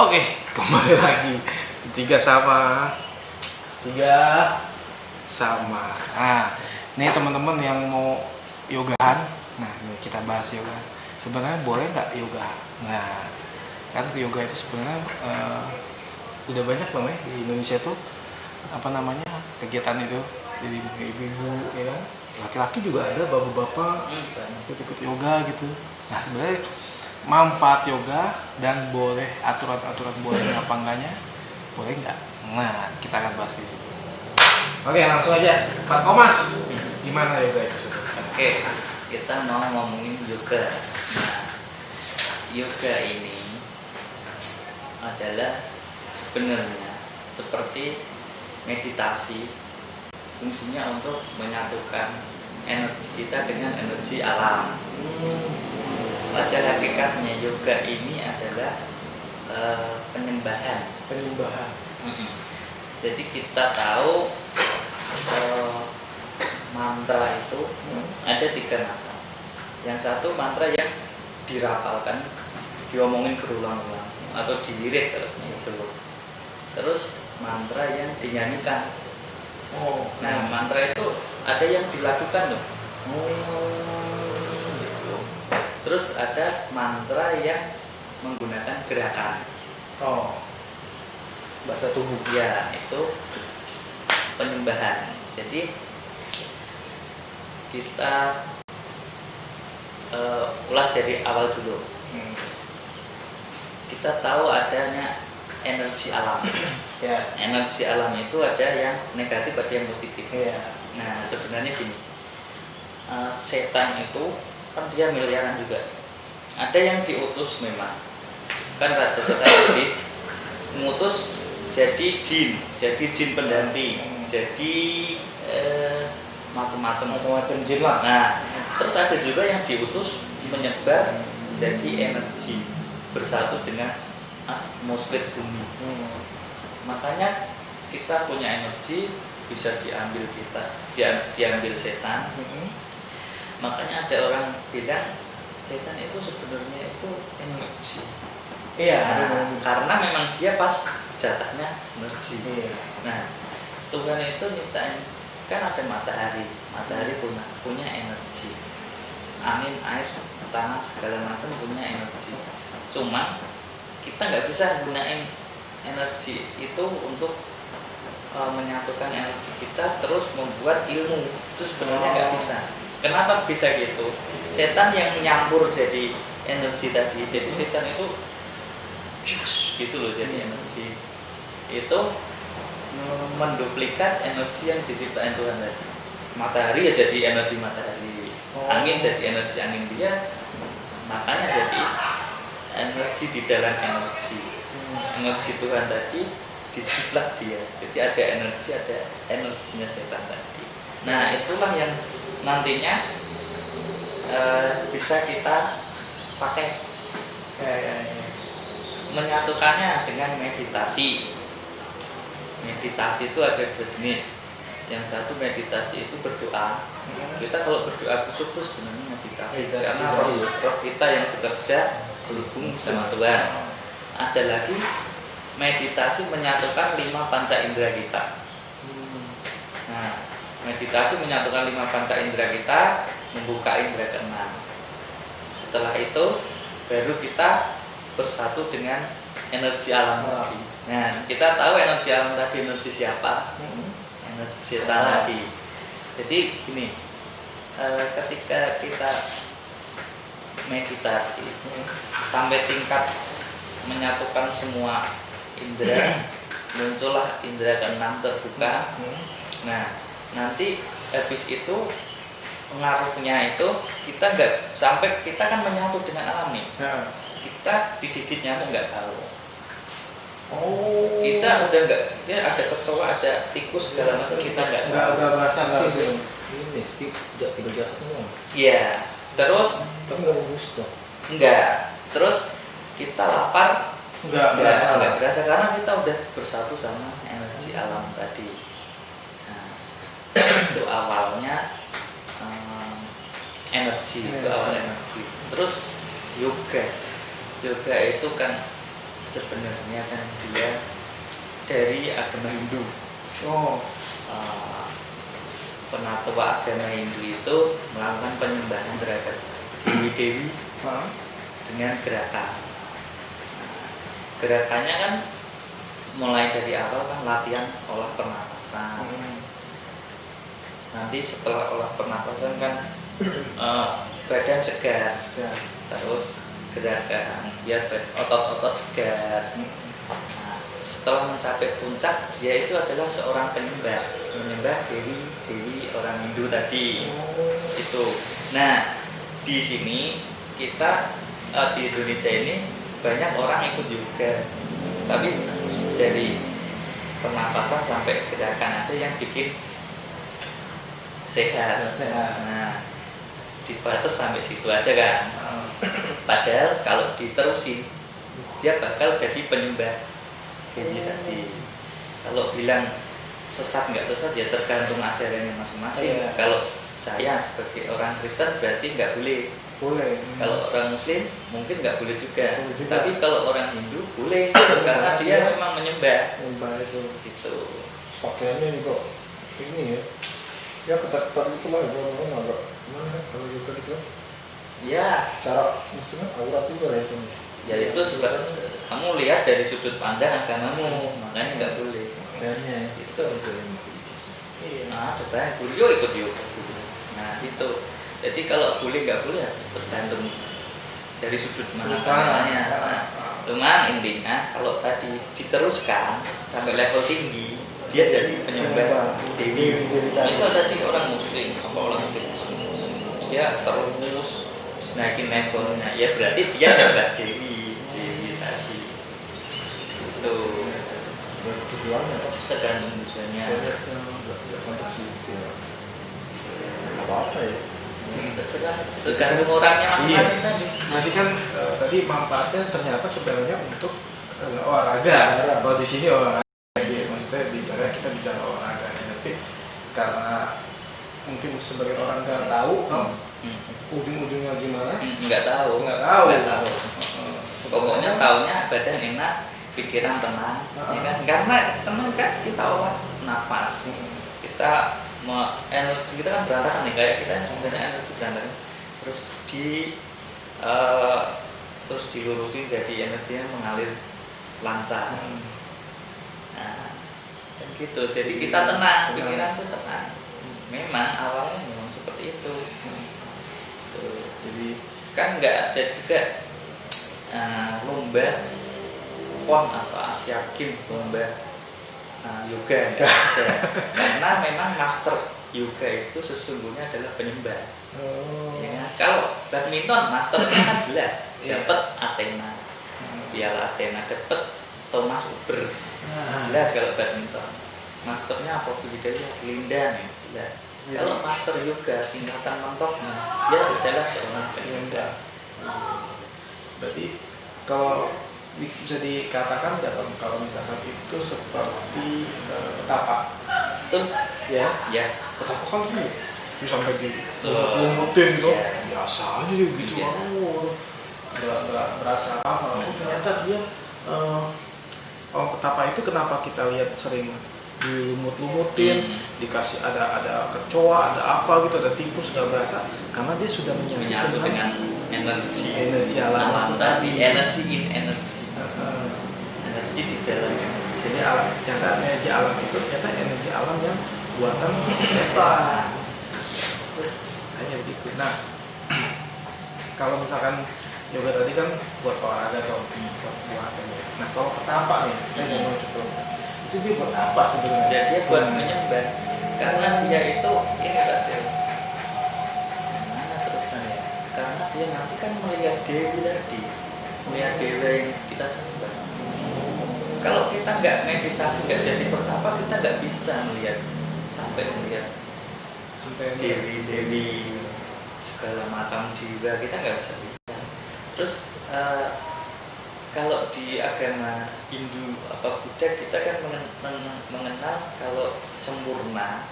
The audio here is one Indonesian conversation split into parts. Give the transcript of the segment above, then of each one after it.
Oke, kembali lagi. Tiga sama. Nah, ini teman-teman yang mau yogaan. Nah, ini kita bahas yoga. Sebenarnya boleh nggak yoga? Nah, kan yoga itu sebenarnya udah banyak loh ya di Indonesia tuh kegiatan itu. Jadi ibu-ibu ya kan, laki-laki juga ada, bapak-bapak ikut yoga gitu. Nah, sebenarnya manfaat yoga dan boleh aturan-aturan boleh apa enggaknya, boleh nggak? Nah, kita akan bahas di sini. Oke, langsung aja Pak Komas, gimana yoga itu? Oke, kita mau ngomongin yoga. Nah, yoga ini adalah sebenarnya seperti meditasi, fungsinya untuk menyatukan energi kita dengan energi alam. Pada hakikatnya yoga ini adalah penyembahan. Jadi kita tahu mantra itu ada 3 macam. Yang satu mantra yang dirapalkan, diomongin berulang-ulang atau dilirik kalau di Jawa. Terus mantra yang dinyanyikan. Nah, mantra itu ada yang dilakukan loh. Gitu. Terus ada mantra yang menggunakan gerakan. Bahasa tubuh. Ya, itu penyembahan. Jadi kita ulas dari awal dulu. Kita tahu adanya energi alam. Ya. Energi alam itu ada yang negatif, ada yang positif. Ya. Nah, sebenarnya gini, setan itu kan dia miliaran juga. Ada yang diutus memang. Kan Raja Setan Iblis mengutus jadi jin pendamping, jadi macam-macam jin lah. Nah, terus ada juga yang diutus menyebar jadi energi bersatu dengan atmosfer bumi. Makanya kita punya energi bisa diambil diambil setan. Makanya ada orang bilang setan itu sebenarnya itu energi. Iya. Karena memang dia pas jatahnya energi. Iya. Nah, Tuhan itu nyiptain, kan ada matahari punya energi, angin, air, tanah segala macam punya energi. Cuma kita nggak bisa gunain energi itu untuk menyatukan energi kita terus membuat ilmu itu sebenarnya nggak bisa. Kenapa bisa gitu? Setan yang nyampur jadi energi tadi, jadi setan itu gitu loh, jadi energi itu menduplikat energi yang diciptain Tuhan tadi. Matahari ya jadi energi matahari, angin jadi energi angin dia, makanya jadi energi di dalam energi Tuhan tadi dijiplak dia, jadi ada energinya setan tadi. Nah, itulah yang nantinya bisa kita pakai. Menyatukannya dengan meditasi. Meditasi itu ada 2 jenis. Yang satu meditasi itu berdoa. Kita kalau berdoa kusuk itu sebenarnya meditasi. Karena roh kita yang bekerja berhubung sama Tuhan. Ada lagi meditasi menyatukan 5 panca indera kita. Nah, meditasi menyatukan 5 panca indera kita, membuka indera ke-6. Setelah itu baru kita bersatu dengan energi alam tadi. Nah, kita tahu energi alam tadi energi siapa? Energi setan tadi. Jadi gini, ketika kita meditasi sampai tingkat menyatukan semua indera, muncullah indera ke-6 terbuka. Nah, nanti habis itu pengaruhnya itu kita nggak sampai, kita kan menyatu dengan alam nih. Kita digigit nyamuk nggak tahu. Kita udah nggak, ya ada kecoa, ada tikus segala macam, kita nggak merasa ini tidak biasa semua. Iya. Terus Tapi nggak bagus dong. nggak. Terus kita lapar nggak berasa karena kita udah bersatu sama energi alam tadi. Nah, itu awalnya energi, itu awal energi. Terus yoga itu kan sebenarnya kan dia dari agama Hindu. Oh. Penatua agama Hindu itu melakukan penyembahan terhadap dewi-dewi dengan gerakan. Gerakannya kan mulai dari awal kan latihan olah pernapasan. Nanti setelah olah pernapasan kan badan segar, terus gerakan biar otot-otot segar. Nah, setelah mencapai puncak, dia itu adalah seorang menyembah dewi orang Hindu tadi. Itu. Nah, di sini kita di Indonesia ini banyak orang ikut yoga, tapi dari pernapasan sampai gerakan aja yang bikin sehat. Nah, dibatas sampai situ aja kan. Padahal kalau diterusin, dia bakal jadi penyembah dewi tadi. Kalau bilang sesat nggak sesat ya tergantung ajarannya masing-masing. Kalau saya sebagai orang Kristen berarti nggak boleh. Kalau orang Muslim mungkin nggak boleh juga. Tapi kalau orang Hindu boleh karena dia memang menyembah. itu. Gitu. Pakaiannya juga ini ya. Ya ketat-ketat itu lah, agak gimana kalau yoga gitu. Ya, Cara maksudnya aurat juga ya itu. ya itu sebab kamu lihat dari sudut pandang agamamu, makanya nggak boleh. Kayaknya Itu. Iya. Nah, ada banyak guru ikut yoga. Nah itu. Jadi kalau boleh nggak boleh ya tergantung dari sudut mana pandangnya. Nah, cuman intinya kalau tadi diteruskan sampai level tinggi, dia jadi penyembah dewi. Misal tadi orang Muslim apa orang Kristen, dia terus naikin levelnya, ya berarti dia nyembah dewi tadi. Itu Tujuannya apa? tergantung tujuannya. Nggak sampai situ ya. Apa ya? Tergantung orangnya masing-masing tadi. Nanti kan tadi manfaatnya ternyata sebenarnya untuk olahraga. Kalau di sini olahraga, maksudnya kita bicara olahraga. Tapi karena mungkin sebagai orang nggak tahu, ujung-ujungnya gimana? Nggak tahu. Pokoknya taunya badan enak, pikiran tenang, ya kan? Karena tenang kan kita olah nafas, kita energi kita kan berantakan nih, kayak kita sebenarnya energi berantakan, terus dilurusin jadi energinya mengalir lancar. Nah, kan gitu. Jadi kita tenang, pikiran tuh tenang. Memang awalnya memang seperti itu. Tuh. Jadi kan nggak ada juga lomba PON atau Asia Games lomba yoga nggak ada. Karena memang master yoga itu sesungguhnya adalah penyembah. Ya, kalau badminton masternya kan jelas dapat Athena, piala Athena, dapat Thomas Uber, jelas kalau badminton. Masternya apa Widaya Lindan ya jelas. Kalau master yoga tingkatan mentoknya dia adalah seorang penyembah. Berarti kalau bisa dikatakan nggak kalau misalkan itu seperti petapa, Tuh, ya? ya. Petapa kan sih bisa sampai di lumputin gitu, biasa aja gitu. Nggak berasa apa. Ternyata dia kalau petapa itu kenapa kita lihat sering dilumut-lumutin, dikasih ada kecoa, ada apa gitu, ada tikus, nggak berasa karena dia sudah Menyatu dengan energi alam tadi, energi di dalam energi. Jadi alam, ternyata energi alam itu ternyata energi alam yang buatan sesat. Hanya begitu. Nah, kalau misalkan yoga tadi kan buat olahraga atau buat apa? Nah, kalau petapa nih, kita mau itu dia buat apa sebenarnya? Jadi dia buat menyembah, karena dia itu ini betul. Mana terusannya? Karena dia nanti kan melihat dewi tadi, melihat dewa yang kita sembah. Kalau kita nggak meditasi, nggak jadi pertapa, kita nggak bisa melihat dewi segala macam dewa, kita nggak bisa lihat. Terus kalau di agama Hindu apa Buddha kita kan mengenal kalau sempurna,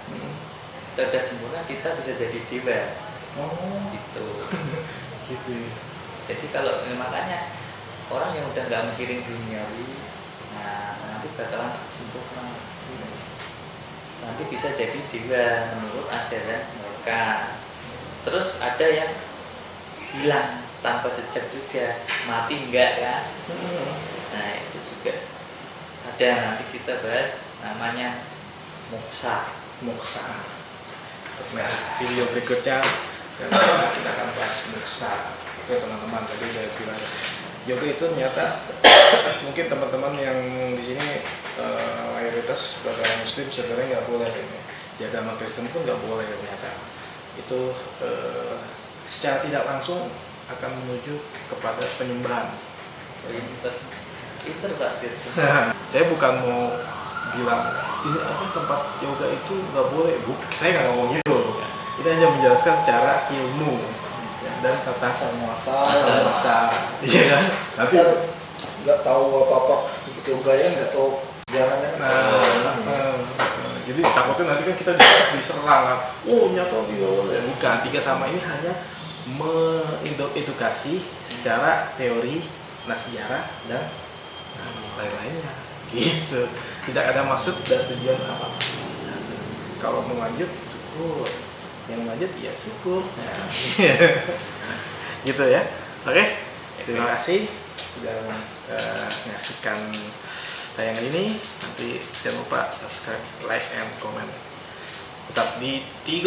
kita udah sempurna kita bisa jadi dewa. Gitu. Gitu. Jadi kalau makanya orang yang udah nggak mikirin duniawi, nah nanti bakalan sempurna, nanti bisa jadi dewa menurut ajaran mereka. Terus ada yang hilang tanpa jejak juga, mati enggak kan? Nah itu juga ada, nanti kita bahas namanya moksa. Nah, video berikutnya kita akan bahas moksa. Oke teman-teman, tadi udah bilang yoga itu ternyata mungkin teman-teman yang di sini mayoritas sebagai muslim sebenarnya nggak boleh ini. Ya agama Kristen pun nggak boleh ternyata. Itu secara tidak langsung akan menuju kepada penyembahan. Pinter berarti. Saya bukan mau bilang ini apa tempat yoga itu nggak boleh, saya nggak ngomong gitu. Itu hanya menjelaskan secara ilmu ya, dan tata asal Asal muasal. iya kan? Nanti Kita nggak tahu apa-apa ikut yoga ya, nggak tahu sejarahnya kan. jadi takutnya nanti kan kita diserang kan. Oh nyata boleh. Bukan, 3 sama ini hanya mengedukasi secara teori, sejarah dan lain-lainnya gitu. Tidak ada maksud dan tujuan apa. Kalau mau lanjut syukur, yang lanjut ya syukur. Gitu ya. Oke, terima kasih sudah menyaksikan tayangan ini. Nanti jangan lupa subscribe, like, and comment. Tetap di 3